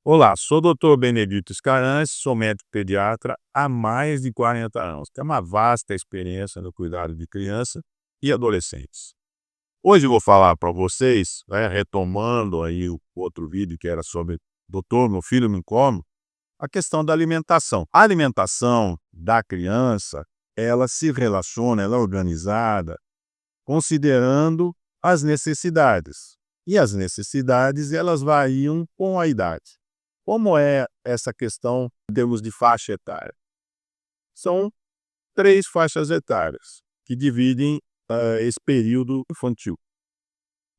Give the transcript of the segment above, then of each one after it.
Olá, sou o Dr. Benedito Scaranci, sou médico pediatra há mais de 40 anos. Tenho uma vasta experiência no cuidado de criança e adolescentes. Hoje eu vou falar para vocês, retomando aí o outro vídeo que era sobre Doutor, meu filho me come, a questão da alimentação. A alimentação da criança, ela se relaciona, ela é organizada considerando as necessidades. E as necessidades, elas variam com a idade. Como é essa questão em termos de faixa etária? São 3 faixas etárias que dividem esse período infantil.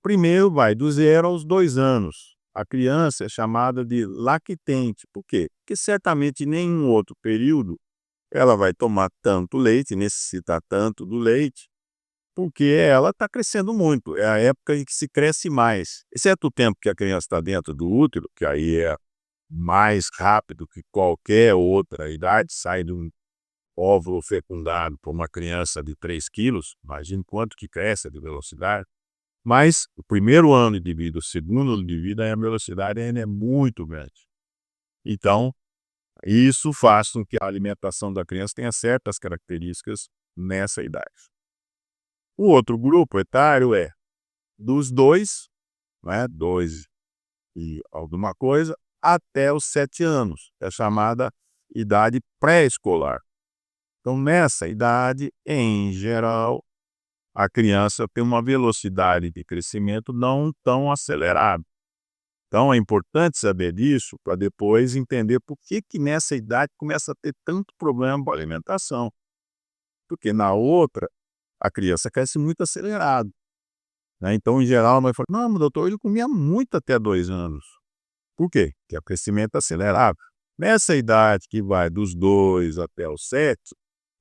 Primeiro vai do 0 aos 2 anos. A criança é chamada de lactente. Por quê? Porque certamente em nenhum outro período ela vai tomar tanto leite, necessitar tanto do leite, porque ela está crescendo muito. É a época em que se cresce mais. Exceto o tempo que a criança está dentro do útero, que aí é mais rápido que qualquer outra idade, sai de um óvulo fecundado por uma criança de 3 quilos, imagine quanto que cresce de velocidade. Mas o primeiro ano de vida, o segundo ano de vida, a velocidade ainda é muito grande. Então, isso faz com que a alimentação da criança tenha certas características nessa idade. O outro grupo etário é dos 2, 2 e alguma coisa, até os 7 anos, é chamada idade pré-escolar. Então, nessa idade, em geral, a criança tem uma velocidade de crescimento não tão acelerada. Então, é importante saber disso para depois entender por que nessa idade começa a ter tanto problema com a alimentação. Porque na outra, a criança cresce muito acelerado. Então, em geral, a mãe fala, não, mas doutor, ele comia muito até 2 anos. Por quê? Porque é o crescimento acelerado. Nessa idade que vai dos 2 até os 7,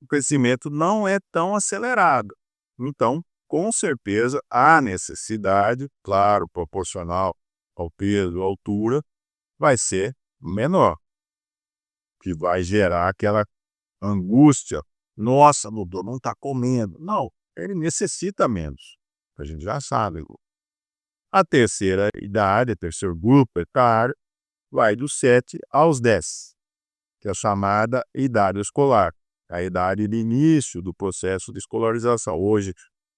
o crescimento não é tão acelerado. Então, com certeza, a necessidade, claro, proporcional ao peso, à altura, vai ser menor, que vai gerar aquela angústia. Nossa, doutor, não está comendo. Não, ele necessita menos. A gente já sabe. A terceira idade, o terceiro grupo etário, vai dos 7 aos 10, que é a chamada idade escolar, a idade de início do processo de escolarização. Hoje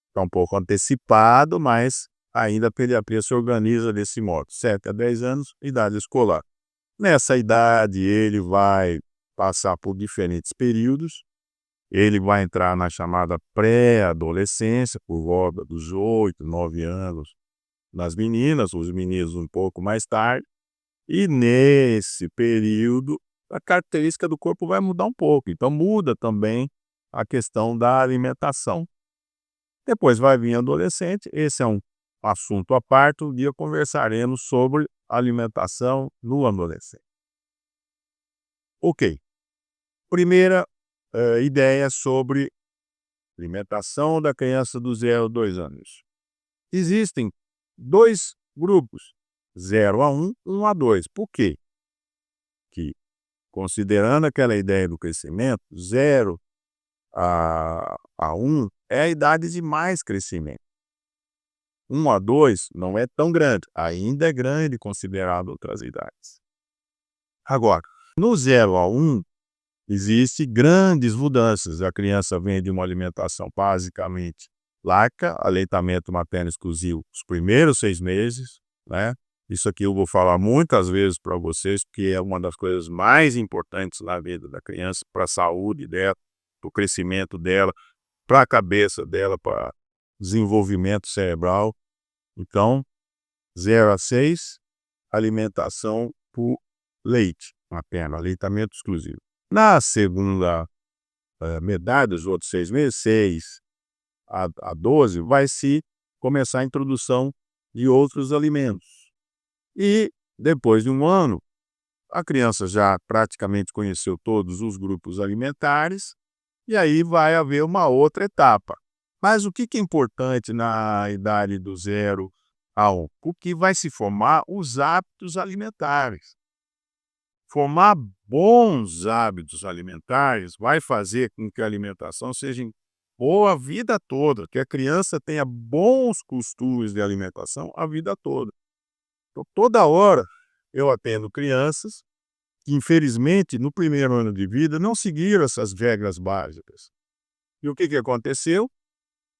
está um pouco antecipado, mas ainda a pediatria se organiza desse modo. 7 a 10 anos, idade escolar. Nessa idade, ele vai passar por diferentes períodos. Ele vai entrar na chamada pré-adolescência, por volta dos 8, 9 anos, nas meninas, os meninos um pouco mais tarde. E nesse período, a característica do corpo vai mudar um pouco. Então, muda também a questão da alimentação. Depois vai vir adolescente, esse é um assunto à parte, um dia conversaremos sobre alimentação no adolescente. Ok, primeira ideia sobre alimentação da criança do 0 a 2 anos. Existem 2 grupos, 0 a 1, 1 a 2. Por quê? Que, considerando aquela ideia do crescimento, 0 a 1 é a idade de mais crescimento. 1 a 2 não é tão grande, ainda é grande considerado outras idades. Agora, no 0 a 1, existem grandes mudanças. A criança vem de uma alimentação basicamente laica, aleitamento materno exclusivo, os primeiros 6 meses, né? Isso aqui eu vou falar muitas vezes para vocês, porque é uma das coisas mais importantes na vida da criança, para a saúde dela, para o crescimento dela, para a cabeça dela, para o desenvolvimento cerebral. Então, 0 a 6, alimentação por leite materno, aleitamento exclusivo. Na segunda metade dos outros 6 meses, 6 a 12, vai se começar a introdução de outros alimentos. E depois de um ano, a criança já praticamente conheceu todos os grupos alimentares, e aí vai haver uma outra etapa. Mas o que é importante na idade do 0 a 1? Porque vai se formar os hábitos alimentares. Formar bons hábitos alimentares vai fazer com que a alimentação seja boa a vida toda, que a criança tenha bons costumes de alimentação a vida toda. Então, toda hora eu atendo crianças que, infelizmente, no primeiro ano de vida, não seguiram essas regras básicas. E o que que aconteceu?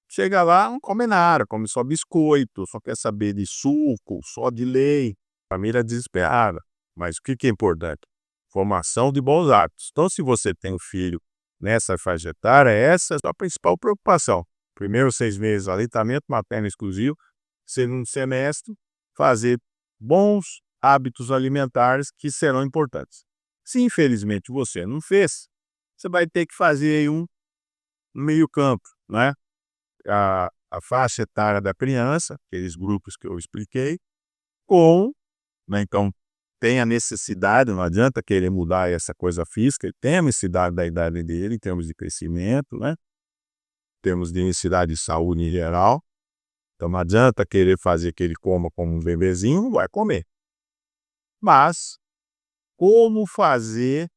Chega lá, não come nada, come só biscoito, só quer saber de suco, só de leite. Família desesperada. Mas o que que é importante? Formação de bons hábitos. Então, se você tem um filho nessa faixa etária, essa é a sua principal preocupação. Primeiros 6 meses, aleitamento materno exclusivo. Segundo semestre, fazer bons hábitos alimentares que serão importantes. Se infelizmente você não fez, você vai ter que fazer aí um meio campo, né? A faixa etária da criança, aqueles grupos que eu expliquei, com, né, então tem a necessidade, não adianta querer mudar essa coisa física, ele tem a necessidade da idade dele em termos de crescimento, né? Em termos de necessidade de saúde em geral. Então não adianta querer fazer que ele coma como um bebezinho, não vai comer. Mas como fazer,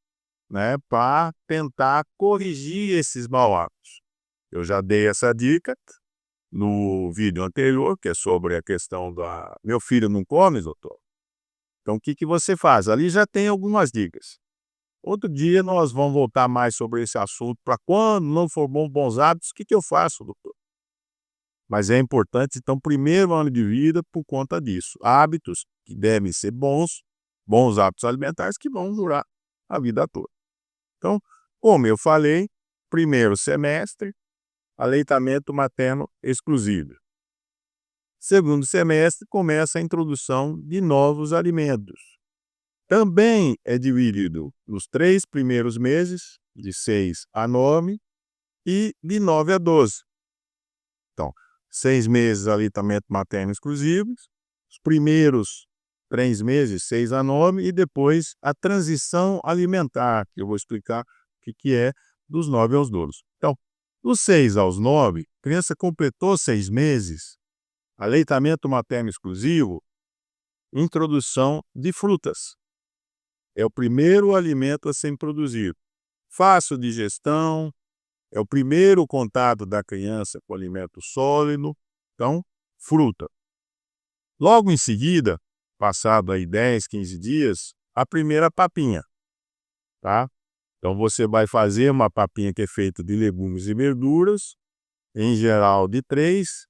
né, para tentar corrigir esses mau hábitos? Eu já dei essa dica no vídeo anterior, que é sobre a questão da "meu filho não come, doutor". Então o que que você faz? Ali já tem algumas dicas. Outro dia nós vamos voltar mais sobre esse assunto, para quando não for bons hábitos, o que que eu faço, doutor? Mas é importante, então, primeiro ano de vida por conta disso. Hábitos que devem ser bons, bons hábitos alimentares que vão durar a vida toda. Então, como eu falei, primeiro semestre, aleitamento materno exclusivo. Segundo semestre, começa a introdução de novos alimentos. Também é dividido nos 3 primeiros meses, de 6 a 9, e de 9 a 12. Então, 6 meses aleitamento materno exclusivo, os primeiros 3 meses, 6 a 9, e depois a transição alimentar, que eu vou explicar o que que é, dos 9 aos 12. Então, dos 6 aos 9, a criança completou 6 meses, aleitamento materno exclusivo, introdução de frutas. É o primeiro alimento a ser introduzido. Fácil digestão, é o primeiro contato da criança com alimento sólido, então, fruta. Logo em seguida, passado aí 10, 15 dias, a primeira papinha, tá? Então você vai fazer uma papinha que é feita de legumes e verduras, em geral de 3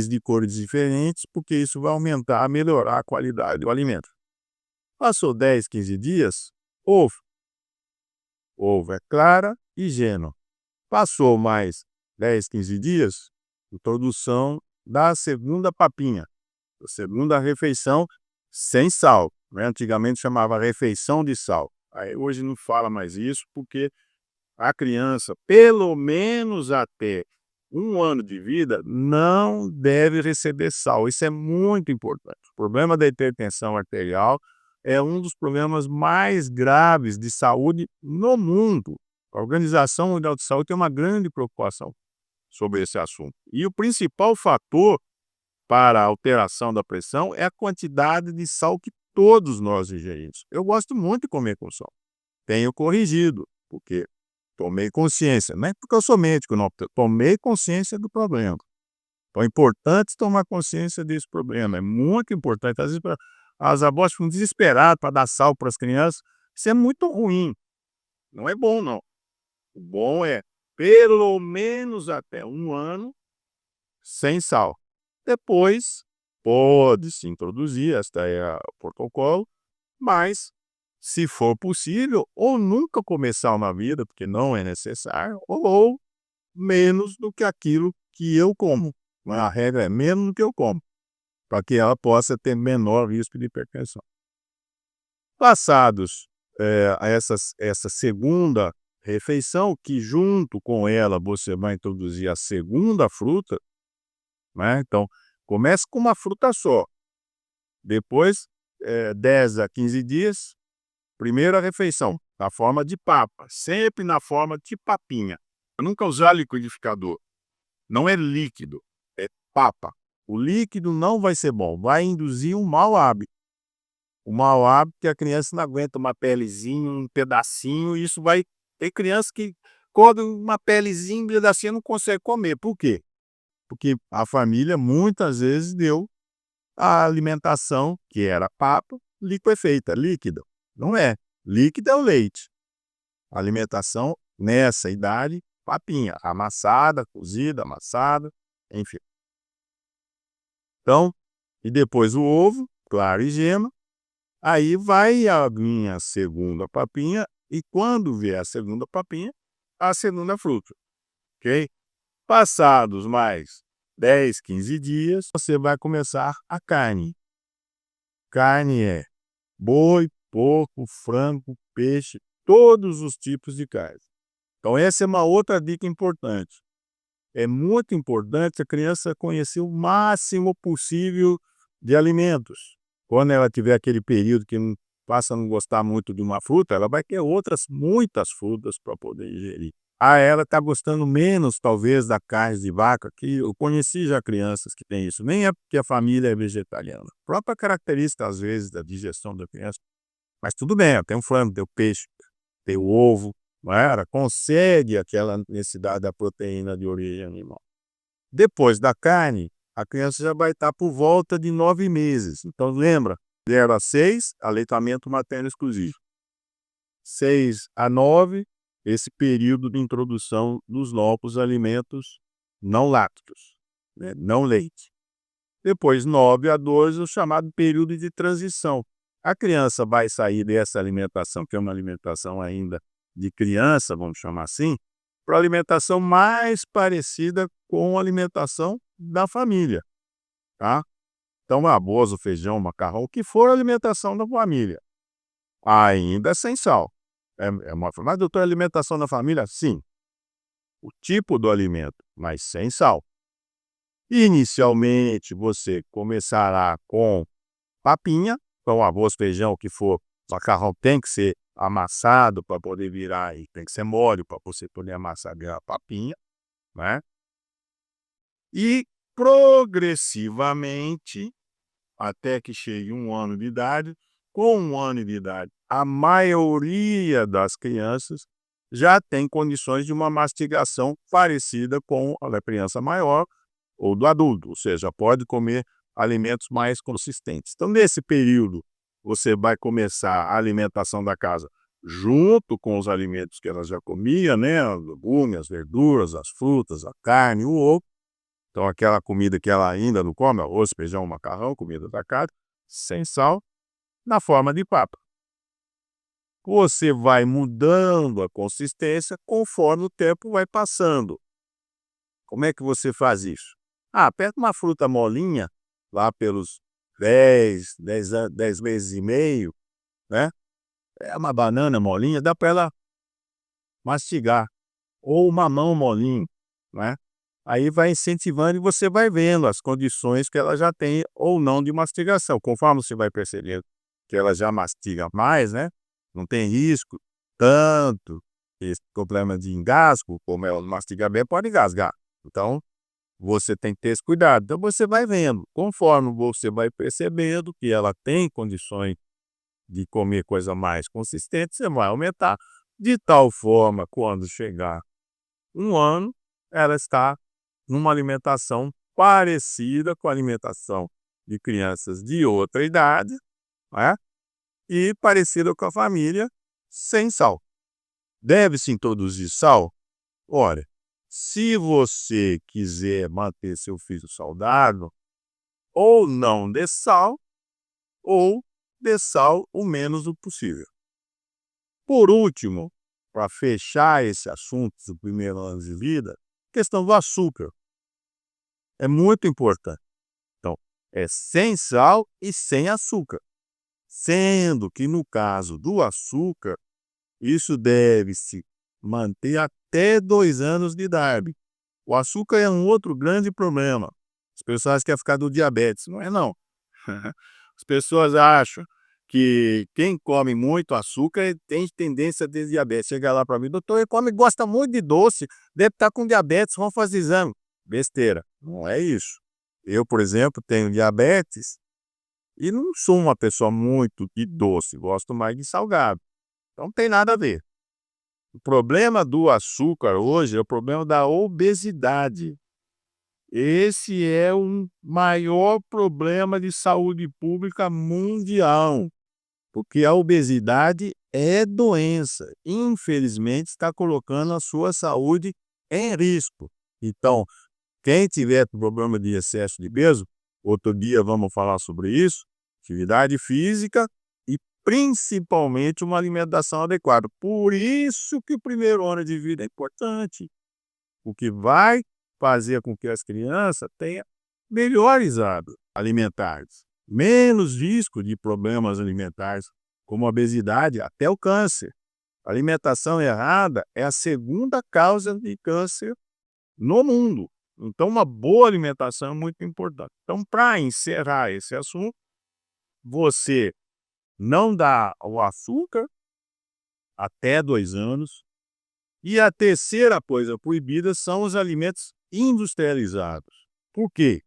de cores diferentes, porque isso vai aumentar, melhorar a qualidade do alimento. Passou 10, 15 dias, ovo. Ovo é clara e gema. Passou mais 10, 15 dias, introdução da segunda papinha, a segunda refeição sem sal, né? Antigamente chamava refeição de sal. Aí hoje não fala mais isso, porque a criança, pelo menos até 1 ano de vida, não deve receber sal. Isso é muito importante. O problema da hipertensão arterial é um dos problemas mais graves de saúde no mundo. A Organização Mundial de Saúde tem uma grande preocupação sobre esse assunto. E o principal fator para a alteração da pressão é a quantidade de sal que todos nós ingerimos. Eu gosto muito de comer com sal. Tenho corrigido, porque tomei consciência. Não é porque eu sou médico, não. Tomei consciência do problema. Então é importante tomar consciência desse problema. É muito importante. Às vezes as avós ficam desesperadas para dar sal para as crianças. Isso é muito ruim. Não é bom, não. O bom é pelo menos até 1 ano sem sal. Depois, pode-se introduzir, esta é o protocolo, mas, se for possível, ou nunca comer sal na vida, porque não é necessário, ou menos do que aquilo que eu como. A regra é menos do que eu como, para que ela possa ter menor risco de hipertensão. Passados essa segunda refeição, que junto com ela você vai introduzir a segunda fruta, né? Então, comece com uma fruta só. Depois, 10 a 15 dias, primeira refeição, na forma de papa, sempre na forma de papinha. Eu nunca usar liquidificador. Não é líquido, é papa. O líquido não vai ser bom, vai induzir um mau hábito. O mau hábito que a criança não aguenta uma pelezinha, um pedacinho, e isso vai... Tem criança que come uma pelezinha, um pedacinho, não consegue comer. Por quê? Porque a família muitas vezes deu a alimentação, que era papa, liquefeita, líquido. Não é. Líquido é o leite. Alimentação nessa idade, papinha, amassada, cozida, amassada, enfim. Então, e depois o ovo, claro e gema, aí vai a minha segunda papinha, e quando vier a segunda papinha, a segunda fruta, ok? Passados mais 10, 15 dias, você vai começar a carne. Carne é boi, porco, frango, peixe, todos os tipos de carne. Então essa é uma outra dica importante. É muito importante a criança conhecer o máximo possível de alimentos. Quando ela tiver aquele período que não passa a não gostar muito de uma fruta, ela vai ter outras muitas frutas para poder ingerir. Ela está gostando menos, talvez, da carne de vaca, que eu conheci já crianças que têm isso. Nem é porque a família é vegetariana. A própria característica, às vezes, da digestão da criança. Mas tudo bem, tem o frango, tem o peixe, tem o ovo, não é? Ela consegue aquela necessidade da proteína de origem animal. Depois da carne, a criança já vai estar por volta de 9 meses. Então, lembra, 0 a 6, aleitamento materno exclusivo. 6 a 9, esse período de introdução dos novos alimentos não lácteos, né? Não leite. Depois, 9 a 12, o chamado período de transição. A criança vai sair dessa alimentação, que é uma alimentação ainda de criança, vamos chamar assim, para a alimentação mais parecida com a alimentação da família, tá? Então, arroz, o feijão, o macarrão, o que for a alimentação da família, ainda sem sal. Mas, doutor, alimentação da família? Sim. O tipo do alimento, mas sem sal. Inicialmente, você começará com papinha, então arroz, feijão, o que for, macarrão tem que ser amassado para poder virar, e tem que ser mole para você poder amassar a papinha, né? E progressivamente, até que chegue 1 ano de idade, com 1 ano de idade, a maioria das crianças já tem condições de uma mastigação parecida com a da criança maior ou do adulto, ou seja, pode comer alimentos mais consistentes. Então, nesse período, você vai começar a alimentação da casa junto com os alimentos que ela já comia, né? Os legumes, as verduras, as frutas, a carne, o ovo. Então, aquela comida que ela ainda não come, arroz, feijão, macarrão, comida da casa, sem sal, na forma de papa. Você vai mudando a consistência conforme o tempo vai passando. Como é que você faz isso? Pega uma fruta molinha, lá pelos 10 meses e meio, né? É uma banana molinha, dá para ela mastigar. Ou uma mamão molinho, né? Aí vai incentivando e você vai vendo as condições que ela já tem ou não de mastigação. Conforme você vai percebendo que ela já mastiga mais, né? Não tem risco tanto, esse problema de engasgo, como ela mastiga bem, pode engasgar. Então, você tem que ter esse cuidado. Então, você vai vendo. Conforme você vai percebendo que ela tem condições de comer coisa mais consistente, você vai aumentar. De tal forma, quando chegar 1 ano, ela está numa alimentação parecida com a alimentação de crianças de outra idade, né? E parecida com a família, sem sal. Deve-se introduzir sal? Olha, se você quiser manter seu filho saudável, ou não dê sal, ou dê sal o menos o possível. Por último, para fechar esse assunto do primeiro ano de vida, questão do açúcar. É muito importante. Então, é sem sal e sem açúcar. Sendo que no caso do açúcar, isso deve-se manter até 2 anos de idade. O açúcar é um outro grande problema. As pessoas querem ficar do diabetes. Não é não. As pessoas acham que quem come muito açúcar tem tendência a ter diabetes. Chega lá para mim, doutor, ele gosta muito de doce, deve estar com diabetes, vamos fazer exame. Besteira, não é isso. Eu, por exemplo, tenho diabetes e não sou uma pessoa muito de doce, gosto mais de salgado. Então não tem nada a ver. O problema do açúcar hoje é o problema da obesidade. Esse é o maior problema de saúde pública mundial. porque a obesidade é doença. Infelizmente, está colocando a sua saúde em risco. Então, quem tiver problema de excesso de peso, outro dia vamos falar sobre isso, atividade física e principalmente uma alimentação adequada. Por isso que o primeiro ano de vida é importante, o que vai fazer com que as crianças tenham melhores hábitos alimentares, menos risco de problemas alimentares, como a obesidade, até o câncer. A alimentação errada é a segunda causa de câncer no mundo. Então, uma boa alimentação é muito importante. Então, para encerrar esse assunto, você não dá o açúcar até 2 anos. E a terceira coisa proibida são os alimentos industrializados. Por quê?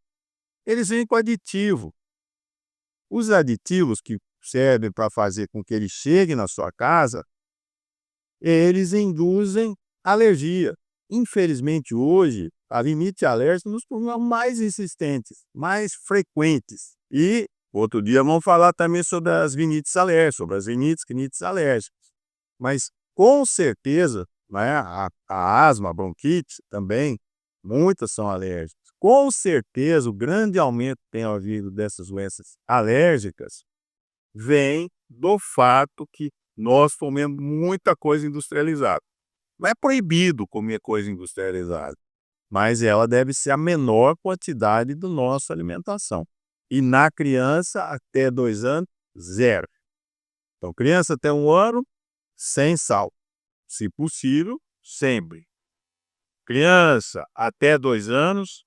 Eles vêm com aditivo. Os aditivos que servem para fazer com que ele chegue na sua casa, eles induzem alergia. Infelizmente, hoje, a rinite alérgica é um dos problemas mais insistentes, mais frequentes. E outro dia vamos falar também sobre as rinites alérgicas, sobre as rinites alérgicas. Mas, com certeza, né, a asma, a bronquite também, muitas são alérgicas. Com certeza, o grande aumento que tem havido dessas doenças alérgicas vem do fato que nós comemos muita coisa industrializada. Não é proibido comer coisa industrializada, mas ela deve ser a menor quantidade da nossa alimentação. E na criança, até 2 anos, zero. Então, criança até 1 ano, sem sal. Se possível, sempre. Criança até 2 anos,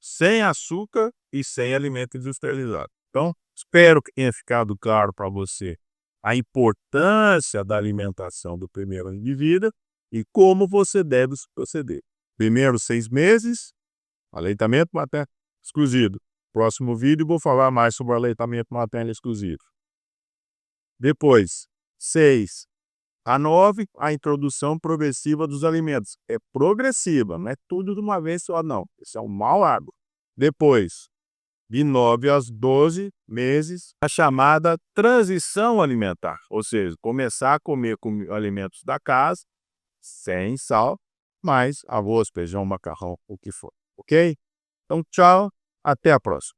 sem açúcar e sem alimento industrializado. Então, espero que tenha ficado claro para você a importância da alimentação do primeiro ano de vida e como você deve proceder. Primeiros 6 meses, aleitamento materno exclusivo. Próximo vídeo vou falar mais sobre o aleitamento materno exclusivo. Depois, 6 a 9, a introdução progressiva dos alimentos. É progressiva, não é tudo de uma vez só, não. Isso é um mau hábito. Depois, de 9 aos 12 meses, a chamada transição alimentar. Ou seja, começar a comer alimentos da casa, sem sal, mais arroz, feijão, macarrão, o que for. Ok? Então, tchau, até a próxima.